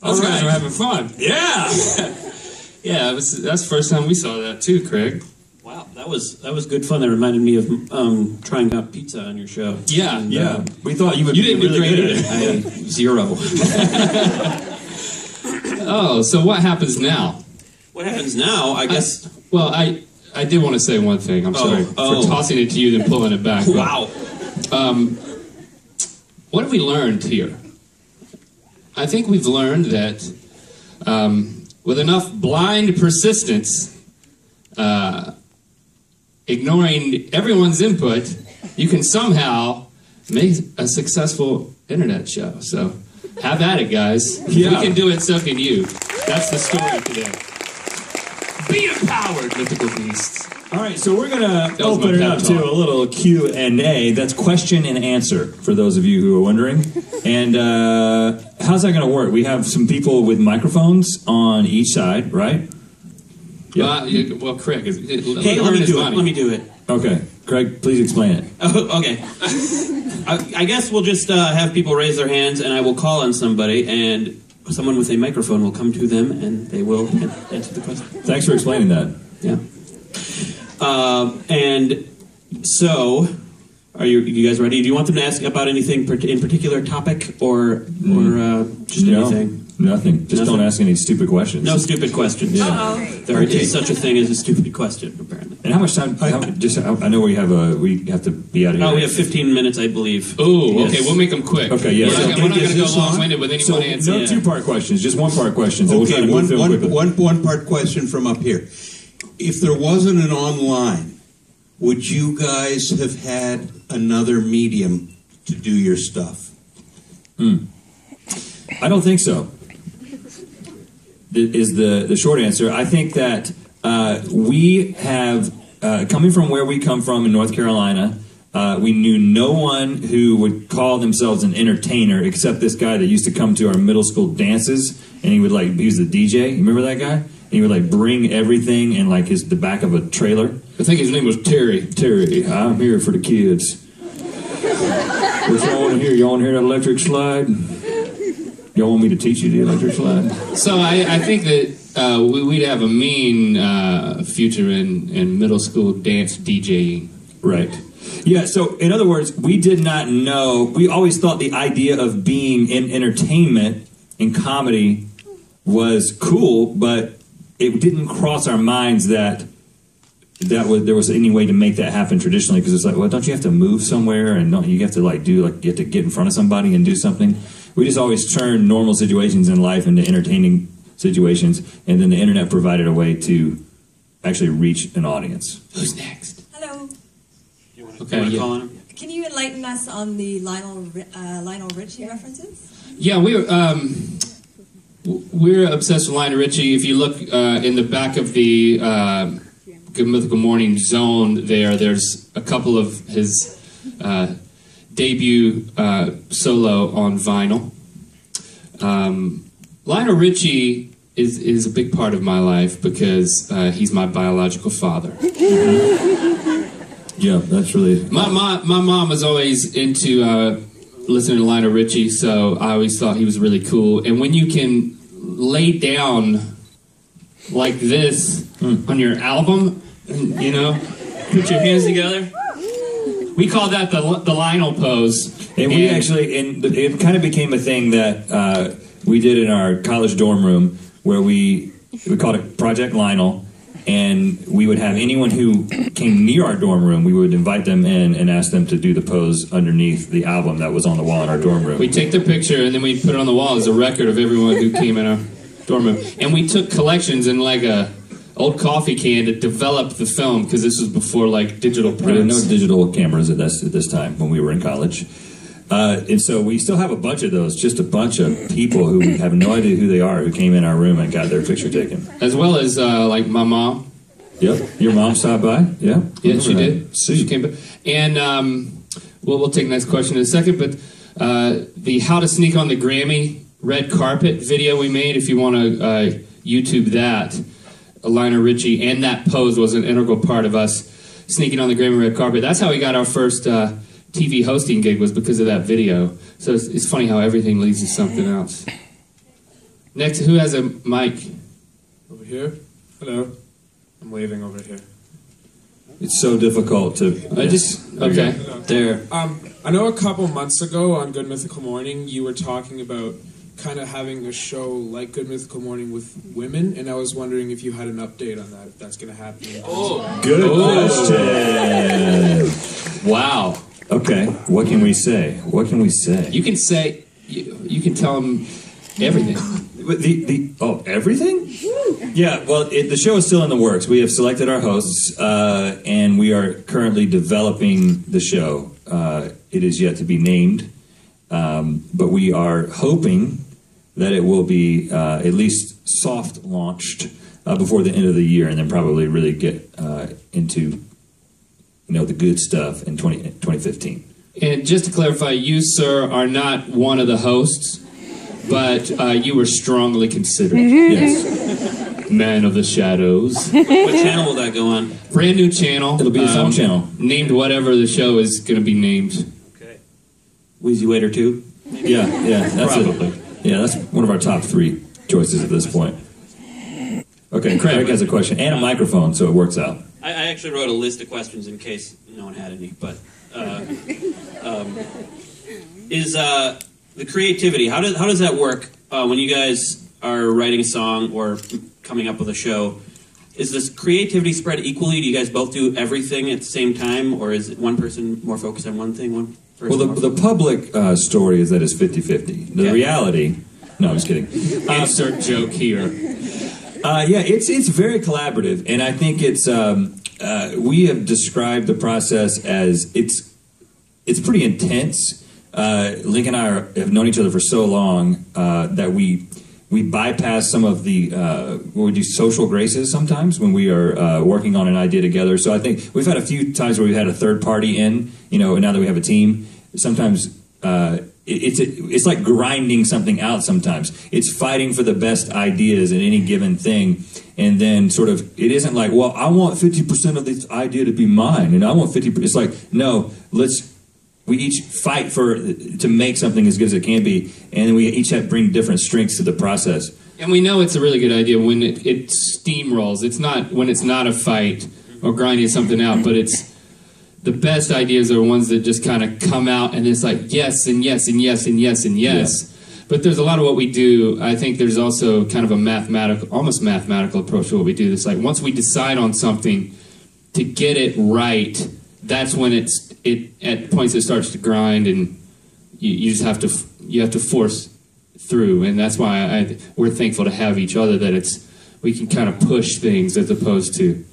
Those guys are having fun. Yeah. Yeah, that's the first time we saw that too, Craig. Wow, that was good fun. That reminded me of trying out pizza on your show. Yeah, and, Yeah. We thought you would you be didn't do really great good at at it. it. I had 0. Oh, so what happens now? What happens now? I guess. Well, I did want to say one thing. I'm sorry for tossing it to you and pulling it back. Wow. What have we learned here? I think we've learned that with enough blind persistence, ignoring everyone's input, you can somehow make a successful internet show. So have at it, guys. If we can do it, so can you. That's the story today. Be empowered, mythical beasts. All right, so we're going to was open my it pep up talk. to a little Q&A. That's question and answer, for those of you who are wondering. And how's that going to work? We have some people with microphones on each side, right? Yeah. Well, Craig, Hey, let me do it. Let me do it. Okay. Craig, please explain it. Oh, okay. I guess we'll just have people raise their hands, and I will call on somebody, and someone with a microphone will come to them, and they will answer the question. Thanks for explaining that. Yeah. And so, are you guys ready? Do you want them to ask about anything in particular topic, or just anything? Nothing. Just Nothing? don't ask any stupid questions. No stupid questions. Yeah. There is such a thing as a stupid question, apparently. And how much time? I know we have to be out of here. Oh, we have 15 minutes, I believe. Oh, Yes. okay, we'll make them quick. Okay, yeah. We're So not going to go this long-winded with any So one answer. no two-part questions, just one-part questions. and we'll try Okay, to move through them quickly. one part question from up here. If there wasn't an online, would you guys have had another medium to do your stuff? I don't think so. Is the short answer. I think that we have, coming from where we come from in North Carolina, we knew no one who would call themselves an entertainer except this guy that used to come to our middle school dances, and he was the DJ. You remember that guy? And he would bring everything in the back of a trailer. I think his name was Terry. Terry, I'm here for the kids. What y'all want to hear? Y'all want to hear that electric slide? Y'all want me to teach you the electric slide? So I think that we'd have a mean future in middle school dance DJing. Right. Yeah, so in other words, we did not know, we always thought the idea of being in entertainment, in comedy, was cool, but it didn't cross our minds that there was any way to make that happen traditionally, because it's well, don't you have to move somewhere, and don't you have to you have to get in front of somebody and do something? We just always turned normal situations in life into entertaining situations, and then the internet provided a way to actually reach an audience. Who's next? Hello. Okay, yeah. Call on him? Can you enlighten us on the Lionel Richie references? Yeah, we're obsessed with Lionel Richie. If you look in the back of the Good Mythical Morning zone there's a couple of his debut solo on vinyl. Lionel Richie is a big part of my life because he's my biological father. Yeah, that's really... My mom was always into listening to Lionel Richie, so I always thought he was really cool. And when you can lay down like this on your album, you know, put your hands together, we call that the Lionel pose. And we actually, it kind of became a thing that we did in our college dorm room, where we called it Project Lionel, and we would have anyone who came near our dorm room, we would invite them in and ask them to do the pose underneath the album that was on the wall in our dorm room. We take their picture and then we put it on the wall as a record of everyone who came in our dorm room. And we took collections in a old coffee can to develop the film, because this was before digital prints. There were no digital cameras at this time when we were in college. And so we still have a bunch of those, just a bunch of people who we have no idea who they are, who came in our room and got their picture taken. As well as my mom. Yep, your mom stopped by? Yeah, she did. She came by. And we'll take the next question in a second, but the How to Sneak on the Grammy red carpet video we made, if you want to YouTube that, Lionel Richie and that pose was an integral part of us sneaking on the Grammy red carpet. That's how we got our first TV hosting gig was because of that video. So it's funny how everything leads to something else. Next, who has a mic? Over here? Hello. I'm waving over here. It's so difficult to... Okay. There. I know a couple months ago on Good Mythical Morning, you were talking about kind of having a show like Good Mythical Morning with women, and I was wondering if you had an update on that, if that's going to happen. Good question. Wow. Okay, what can we say? What can we say? You can say, you can tell them everything. Everything? Yeah, well, the show is still in the works. We have selected our hosts, and we are currently developing the show. It is yet to be named, but we are hoping that it will be at least soft launched before the end of the year, and then probably really get into the good stuff in 2015. And just to clarify, you, sir, are not one of the hosts, but you were strongly considered. Yes. Man of the Shadows. What channel will that go on? Brand new channel. It'll be its own channel. Named whatever the show is going to be named. Okay. Wheezy Waiter 2? Yeah, that's Probably. Yeah, that's one of our top 3 choices at this point. Okay, Craig has a question and a microphone, so it works out. I actually wrote a list of questions in case no one had any, but is the creativity, how does that work when you guys are writing a song or coming up with a show? Is this creativity spread equally? Do you guys both do everything at the same time, or is one person more focused on one thing, one person Well, more the public story is that it's 50-50. The reality... No, I'm just kidding. Insert joke here. Yeah, it's very collaborative, and I think it's... we have described the process as it's pretty intense. Link and I have known each other for so long that we bypass some of the we do social graces sometimes when we are working on an idea together. So I think we've had a few times where we've had a third party in, now that we have a team. Sometimes it's like grinding something out. Sometimes it's fighting for the best ideas in any given thing. And then sort of, it isn't like, well, I want 50% of this idea to be mine, and I want 50%. It's like, no, we each fight to make something as good as it can be, and then we each bring different strengths to the process. And we know it's a really good idea when it steamrolls. It's not when it's not a fight or grinding something out, but it's the best ideas are ones that just kind of come out, and it's like yes and yes and yes and yes and yes. Yeah. But there's a lot of what we do. I think there's also kind of a almost mathematical approach to what we do. It's like once we decide on something, to get it right, that's when at points it starts to grind, and you just have to force through. And that's why we're thankful to have each other, that we can kind of push things as opposed to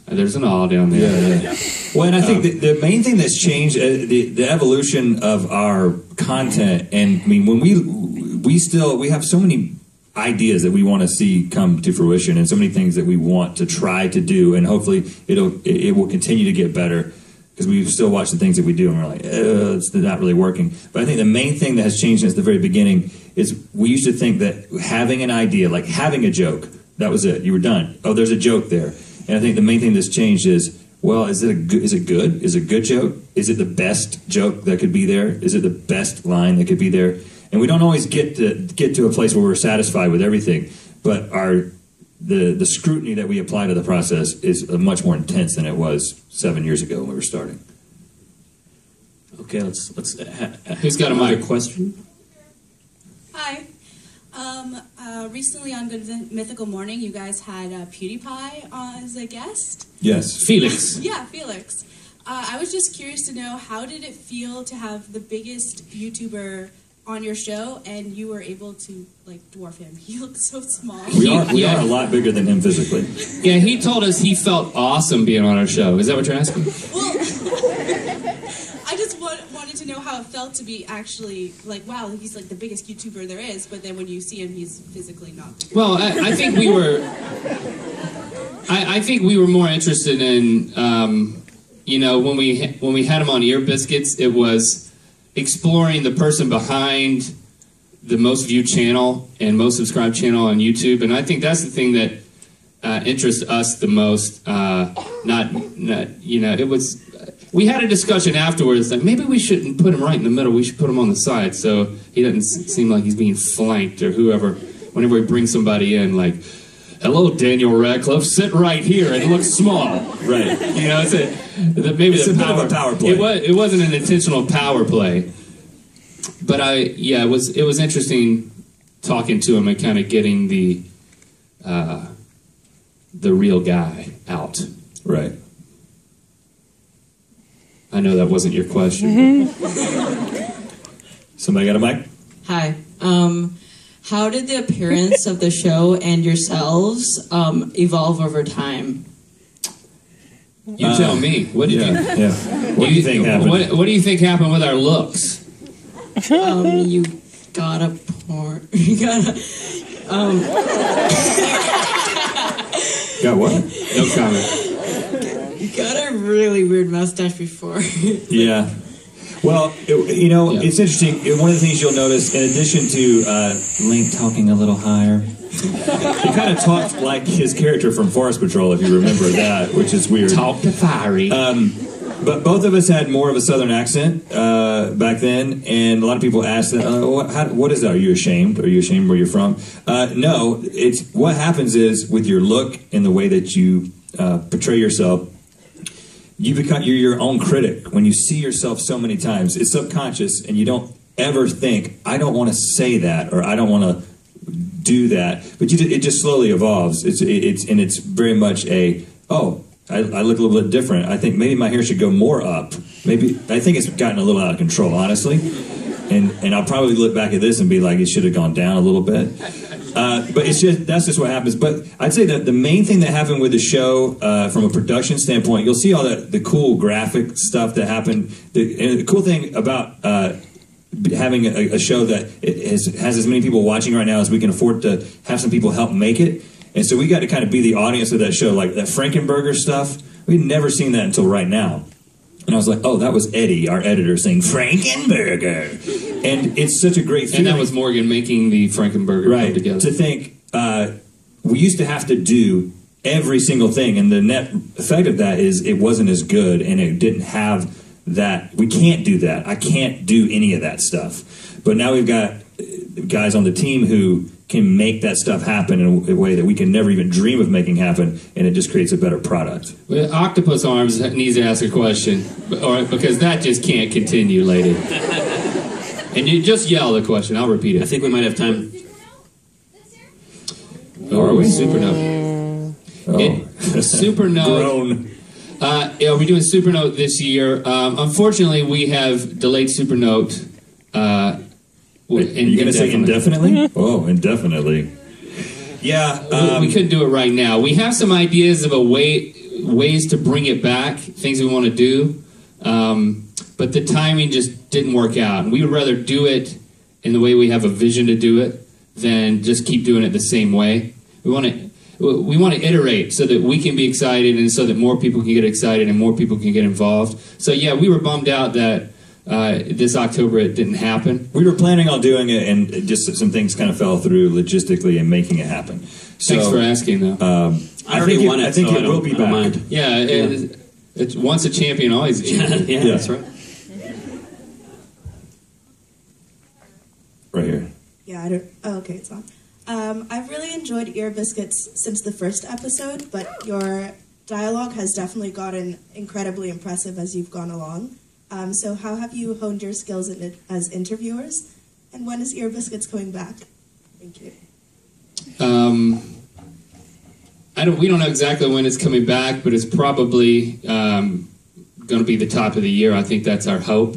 there's an all down there. Yeah. Well, and I think the main thing that's changed the evolution of our content. And I mean, when we have so many ideas that we want to see come to fruition, and so many things that we want to try to do, and hopefully it will continue to get better, because we still watch the things that we do and we're like, it's not really working. But I think the main thing that has changed since the very beginning is we used to think that having an idea, like having a joke, that was it. You were done. Oh, there's a joke there. And I think the main thing that's changed is, well, is it good? Is it a good joke? Is it the best joke that could be there? Is it the best line that could be there? And we don't always get to a place where we're satisfied with everything, but the scrutiny that we apply to the process is much more intense than it was 7 years ago when we were starting. Okay, let's who's got a mic? Question? Hi. Recently on Good Mythical Morning, you guys had PewDiePie as a guest. Yes. Felix. Yeah, Felix. I was just curious to know, how did it feel to have the biggest YouTuber on your show, and you were able to dwarf him? He looked so small. We are a lot bigger than him physically. Yeah, he told us he felt awesome being on our show. Is that what you're asking? Well, I just wanted to know how it felt to be actually wow, he's the biggest YouTuber there is, but then when you see him, he's physically not. Well, I think we were. I think we were more interested in, when we had him on Ear Biscuits, it was exploring the person behind the most viewed channel and most subscribed channel on YouTube, and I think that's the thing that interests us the most. It was we had a discussion afterwards that maybe we shouldn't put him right in the middle. We should put him on the side so he doesn't seem like he's being flanked or whoever. Whenever we bring somebody in, like, hello, Daniel Radcliffe, sit right here and look small. Right. You know, maybe it's a bit of a power play. It wasn't an intentional power play. But it was interesting talking to him and kind of getting the real guy out. Right. I know that wasn't your question. Somebody got a mic? Hi. How did the appearance of the show and yourselves evolve over time? You tell me. What did you? Yeah. What do you think happened? What do you think happened with our looks? You got a porn. You got a. Got what? No comment. You got a really weird mustache before. Yeah. Well, it's interesting. One of the things you'll notice, in addition to Link talking a little higher, he kind of talked like his character from Forest Patrol, if you remember that, which is weird. Talk to Fiery. But both of us had more of a Southern accent back then, and a lot of people asked that, what is that? Are you ashamed? Are you ashamed where you're from? No, it's what happens is with your look and the way that you portray yourself, you're your own critic. When you see yourself so many times, it's subconscious, and you don't ever think, I don't want to say that, or I don't want to do that. But it just slowly evolves. It's very much I look a little bit different. I think maybe my hair should go more up. I think it's gotten a little out of control, honestly. And I'll probably look back at this and be like, it should have gone down a little bit. But that's just what happens. But I'd say that the main thing that happened with the show, from a production standpoint, you'll see all the cool graphic stuff that happened. And the cool thing about having a show that has as many people watching right now as we can afford to have some people help make it. And so we got to kind of be the audience of that show. Like that Frankenburger stuff, we'd never seen that until right now. And I was like, oh, that was Eddie, our editor, saying Frankenburger. And it's such a great feeling. And that was Morgan making the Frankenburger come together. To think, we used to have to do every single thing, and the net effect of that is it wasn't as good, and it didn't have that. We can't do that. I can't do any of that stuff. But now we've got guys on the team who can make that stuff happen in a way that we can never even dream of making happen, and it just creates a better product. Well, Octopus Arms needs to ask a question, because that just can't continue, lady. And you just yell the question. I'll repeat it. I think we might have time. Are we? Supernote. Supernote. Are we doing Supernote this year? Unfortunately, we have delayed Supernote. Are you going to say indefinitely? Oh, indefinitely. Yeah. We couldn't do it right now. We have some ideas of ways to bring it back, things we want to do. But the timing just didn't work out. And we would rather do it in the way we have a vision to do it than just keep doing it the same way. We want to iterate so that we can be excited and so that more people can get excited and more people can get involved. So yeah, we were bummed out that this October it didn't happen. We were planning on doing it, and just some things kind of fell through logistically and making it happen. So, thanks for asking, though. I already won it. I think so it will be back. Mind. Yeah, it's once a champion, always a champion. Yeah, that's right. Right here. Yeah, I don't. Oh, okay, it's on. I've really enjoyed Ear Biscuits since the first episode, but your dialogue has definitely gotten incredibly impressive as you've gone along. So how have you honed your skills as interviewers? And when is Ear Biscuits coming back? Thank you. We don't know exactly when it's coming back, but it's probably going to be the top of the year. I think that's our hope.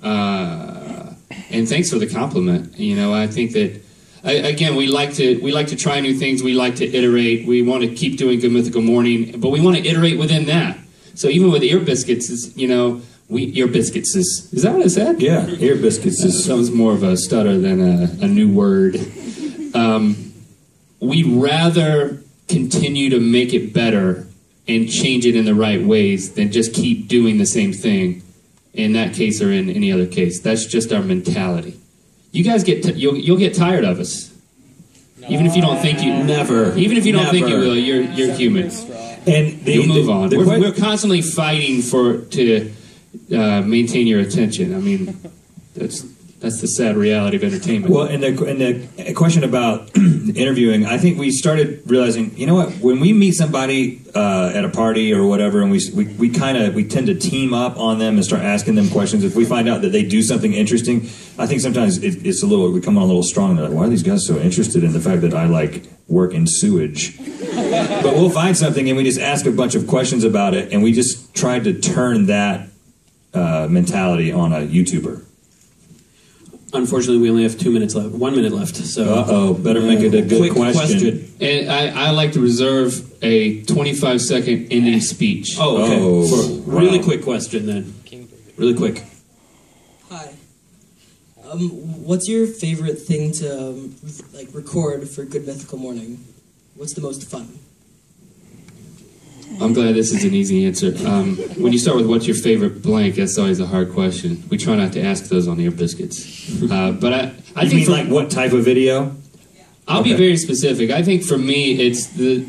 And thanks for the compliment. You know, I think that again, we like to try new things. We like to iterate. We want to keep doing Good Mythical Morning, but we want to iterate within that. So even with Ear Biscuits, Ear Biscuits is that what I said? Yeah, Ear Biscuits is. That was more of a stutter than a new word. We'd rather continue to make it better and change it in the right ways than just keep doing the same thing in that case or in any other case. That's just our mentality. You guys you'll get tired of us. Even if you don't think you never. Even if you don't think you will, you're human. And you'll move on. the We're constantly fighting to maintain your attention. I mean, that's the sad reality of entertainment. Well, and the question about interviewing, I think we started realizing, you know what? When we meet somebody at a party or whatever, and we tend to team up on them and start asking them questions. If we find out that they do something interesting, I think sometimes it's we come on a little strong. They're like, why are these guys so interested in the fact that I work in sewage? But we'll find something and we just ask a bunch of questions about it, and we just tried to turn that mentality on a YouTuber. Unfortunately, we only have 2 minutes left. 1 minute left. So, better make it a good quick question. And I like to reserve a 25-second ending speech. Oh, okay. Really quick question then. Really quick. Hi. What's your favorite thing to record for Good Mythical Morning? What's the most fun? I'm glad this is an easy answer. When you start with what's your favorite blank, that's always a hard question. We try not to ask those on Ear Biscuits. But I think mean what type of video? I'll be very specific. I think for me, it's the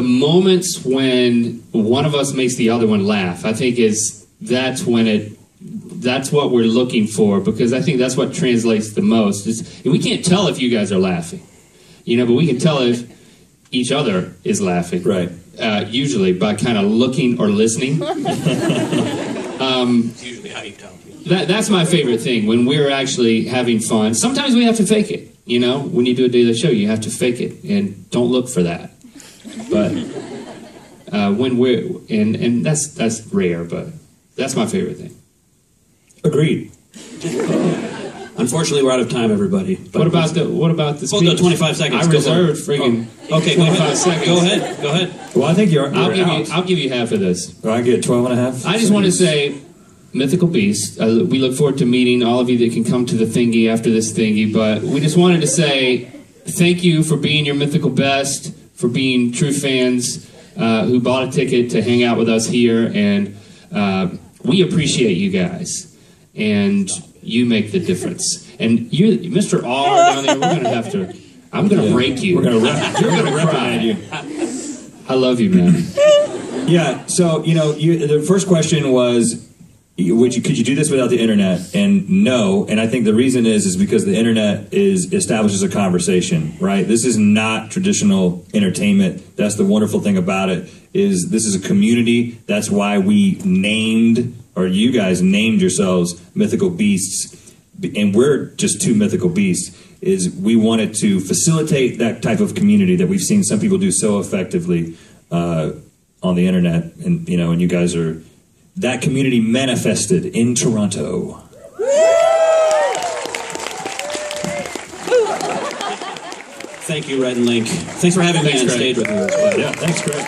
moments when one of us makes the other one laugh. I think that's what we're looking for, because I think that's what translates the most. We can't tell if you guys are laughing, but we can tell if each other is laughing. Right. Usually by kind of looking or listening. It's usually how you tell. That's my favorite thing, when we're actually having fun. Sometimes we have to fake it, when you do a daily show, you have to fake it, and don't look for that. But when we're, and that's rare, but that's my favorite thing. Agreed. Unfortunately, we're out of time, everybody. What about the speech? Well, 25 seconds. I reserved friggin' Okay, 25 seconds. Go ahead. Well, I think I'll give you half of this. I get 12 and a half. I just want to say, Mythical Beast, we look forward to meeting all of you that can come to the thingy after this thingy, but we just wanted to say thank you for being your mythical best, for being true fans who bought a ticket to hang out with us here, and we appreciate you guys, and you make the difference. And you, Mr. R down there, we're going to have to, I'm going to break you. We're going to you're going to reprimand you. I love you, man. Yeah, so, the first question was, could you do this without the internet? And no, and I think the reason is because the internet establishes a conversation, right? This is not traditional entertainment. That's the wonderful thing about it, is this is a community. That's why we you guys named yourselves Mythical Beasts, and we're just two mythical beasts. Is we wanted to facilitate that type of community that we've seen some people do so effectively on the internet, and and you guys are that community manifested in Toronto. Thank you, Rhett and Link. Thanks for having me on stage with you as well. Yeah, thanks, Greg.